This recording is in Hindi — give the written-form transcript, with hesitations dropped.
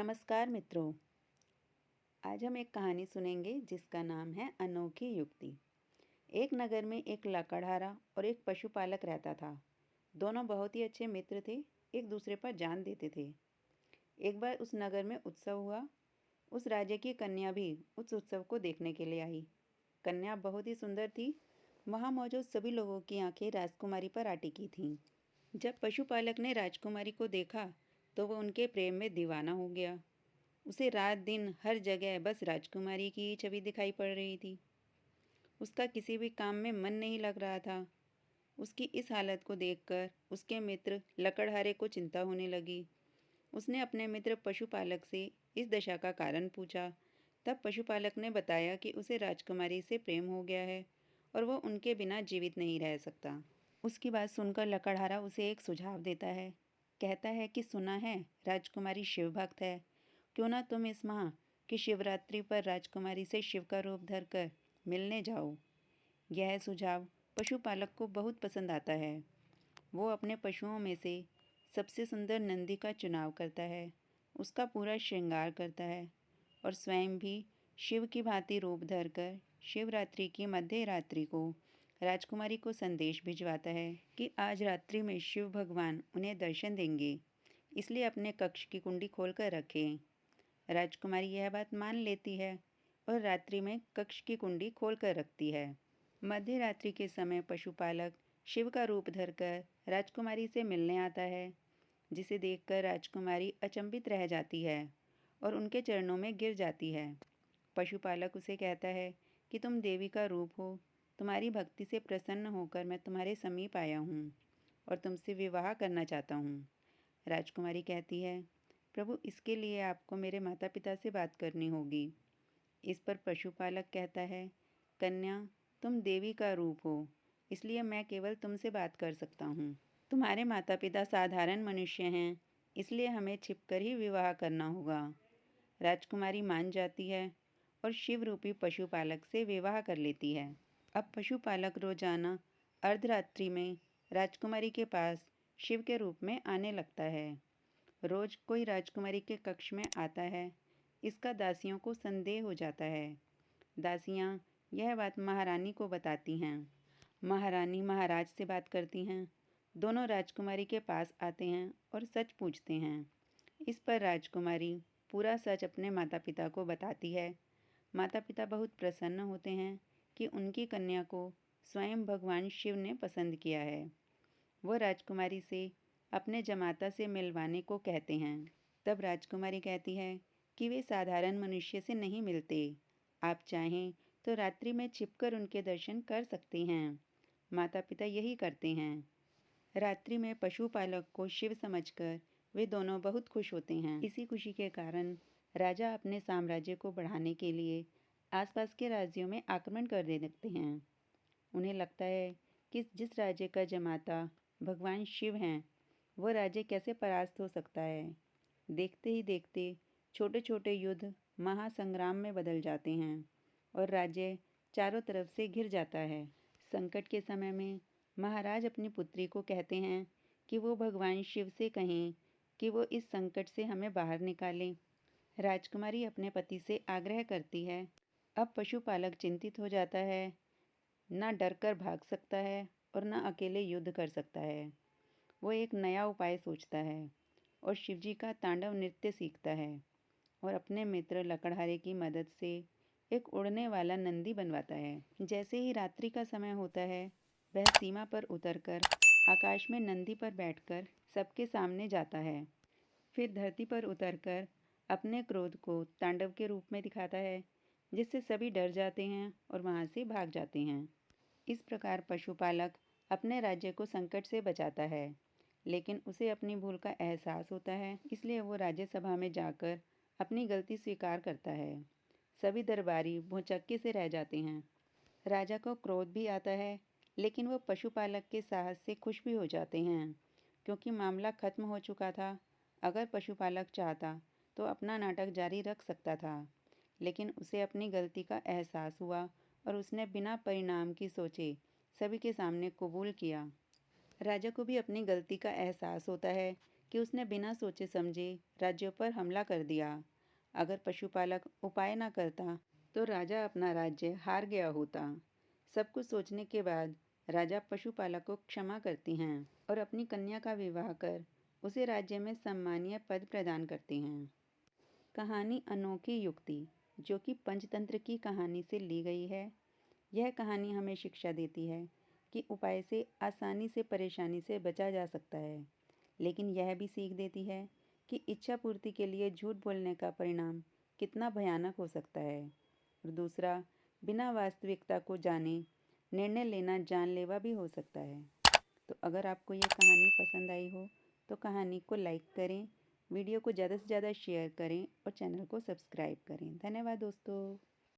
नमस्कार मित्रों। आज हम एक कहानी सुनेंगे जिसका नाम है अनोखी युक्ति। एक नगर में एक लकड़हारा और एक पशुपालक रहता था। दोनों बहुत ही अच्छे मित्र थे, एक दूसरे पर जान देते थे। एक बार उस नगर में उत्सव हुआ। उस राजा की कन्या भी उस उत्सव को देखने के लिए आई। कन्या बहुत ही सुंदर थी। वहाँ मौजूद सभी लोगों की आंखें राजकुमारी पर अटकी थीं। जब पशुपालक ने राजकुमारी को देखा तो वह उनके प्रेम में दीवाना हो गया। उसे रात दिन हर जगह बस राजकुमारी की ही छवि दिखाई पड़ रही थी। उसका किसी भी काम में मन नहीं लग रहा था। उसकी इस हालत को देखकर उसके मित्र लकड़हारे को चिंता होने लगी। उसने अपने मित्र पशुपालक से इस दशा का कारण पूछा। तब पशुपालक ने बताया कि उसे राजकुमारी से प्रेम हो गया है और वह उनके बिना जीवित नहीं रह सकता। उसकी बात सुनकर लकड़हारा उसे एक सुझाव देता है। कहता है कि सुना है राजकुमारी शिव भक्त है, क्यों ना तुम इस माह की शिवरात्रि पर राजकुमारी से शिव का रूप धरकर मिलने जाओ। यह सुझाव पशुपालक को बहुत पसंद आता है। वो अपने पशुओं में से सबसे सुंदर नंदी का चुनाव करता है, उसका पूरा श्रृंगार करता है और स्वयं भी शिव की भांति रूप धरकर शिवरात्रि की मध्य रात्रि को राजकुमारी को संदेश भिजवाता है कि आज रात्रि में शिव भगवान उन्हें दर्शन देंगे, इसलिए अपने कक्ष की कुंडी खोलकर रखें। राजकुमारी यह बात मान लेती है और रात्रि में कक्ष की कुंडी खोल कर रखती है। मध्य रात्रि के समय पशुपालक शिव का रूप धरकर राजकुमारी से मिलने आता है, जिसे देखकर राजकुमारी अचंभित रह जाती है और उनके चरणों में गिर जाती है। पशुपालक उसे कहता है कि तुम देवी का रूप हो, तुम्हारी भक्ति से प्रसन्न होकर मैं तुम्हारे समीप आया हूँ और तुमसे विवाह करना चाहता हूँ। राजकुमारी कहती है, प्रभु, इसके लिए आपको मेरे माता पिता से बात करनी होगी। इस पर पशुपालक कहता है, कन्या, तुम देवी का रूप हो, इसलिए मैं केवल तुमसे बात कर सकता हूँ। तुम्हारे माता पिता साधारण मनुष्य हैं, इसलिए हमें छिपकर ही विवाह करना होगा। राजकुमारी मान जाती है और शिव रूपी पशुपालक से विवाह कर लेती है। अब पशुपालक रोजाना अर्धरात्रि में राजकुमारी के पास शिव के रूप में आने लगता है। रोज कोई राजकुमारी के कक्ष में आता है। इसका दासियों को संदेह हो जाता है। दासियां यह बात महारानी को बताती हैं। महारानी महाराज से बात करती हैं। दोनों राजकुमारी के पास आते हैं और सच पूछते हैं। इस पर राजकुमारी पूरा सच अपने माता पिता को बताती है। माता पिता बहुत प्रसन्न होते हैं कि उनकी कन्या को स्वयं भगवान शिव ने पसंद किया है। वह राजकुमारी से अपने जमाता से मिलवाने को कहते हैं। तब राजकुमारी कहती है कि वे साधारण मनुष्य से नहीं मिलते। आप चाहें तो रात्रि में छिपकर उनके दर्शन कर सकते हैं। माता पिता यही करते हैं। रात्रि में पशुपालक को शिव समझकर वे दोनों बहुत खुश होते हैं। इसी खुशी के कारण राजा अपने साम्राज्य को बढ़ाने के लिए आसपास के राज्यों में आक्रमण करने लगते हैं। उन्हें लगता है कि जिस राज्य का जमाता भगवान शिव हैं, वह राज्य कैसे परास्त हो सकता है। देखते ही देखते छोटे छोटे युद्ध महासंग्राम में बदल जाते हैं और राज्य चारों तरफ से घिर जाता है। संकट के समय में महाराज अपनी पुत्री को कहते हैं कि वो भगवान शिव से कहें कि वो इस संकट से हमें बाहर निकालें। राजकुमारी अपने पति से आग्रह करती है। अब पशुपालक चिंतित हो जाता है। न डर कर भाग सकता है और न अकेले युद्ध कर सकता है। वो एक नया उपाय सोचता है और शिवजी का तांडव नृत्य सीखता है और अपने मित्र लकड़हारे की मदद से एक उड़ने वाला नंदी बनवाता है। जैसे ही रात्रि का समय होता है, वह सीमा पर उतरकर आकाश में नंदी पर बैठकर सबके सामने जाता है। फिर धरती पर उतरकर अपने क्रोध को तांडव के रूप में दिखाता है, जिससे सभी डर जाते हैं और वहाँ से भाग जाते हैं। इस प्रकार पशुपालक अपने राज्य को संकट से बचाता है, लेकिन उसे अपनी भूल का एहसास होता है, इसलिए वो राज्यसभा में जाकर अपनी गलती स्वीकार करता है। सभी दरबारी भौचक्के से रह जाते हैं। राजा को क्रोध भी आता है, लेकिन वो पशुपालक के साहस से खुश भी हो जाते हैं, क्योंकि मामला खत्म हो चुका था। अगर पशुपालक चाहता तो अपना नाटक जारी रख सकता था, लेकिन उसे अपनी गलती का एहसास हुआ और उसने बिना परिणाम की सोचे सभी के सामने कबूल किया। राजा को भी अपनी गलती का एहसास होता है, कि उसने बिना सोचे समझे राज्यों पर हमला कर दिया। अगर पशुपालक उपाय न करता तो राजा अपना राज्य हार गया होता। सब कुछ सोचने के बाद राजा पशुपालक को क्षमा करती हैं और अपनी कन्या का विवाह कर उसे राज्य में सम्मानीय पद प्रदान करती हैं। कहानी अनोखी युक्ति, जो कि पंचतंत्र की कहानी से ली गई है। यह कहानी हमें शिक्षा देती है कि उपाय से आसानी से परेशानी से बचा जा सकता है, लेकिन यह भी सीख देती है कि इच्छा पूर्ति के लिए झूठ बोलने का परिणाम कितना भयानक हो सकता है। और दूसरा, बिना वास्तविकता को जाने निर्णय लेना जानलेवा भी हो सकता है। तो अगर आपको ये कहानी पसंद आई हो तो कहानी को लाइक करें, वीडियो को ज़्यादा से ज़्यादा शेयर करें और चैनल को सब्सक्राइब करें। धन्यवाद दोस्तों।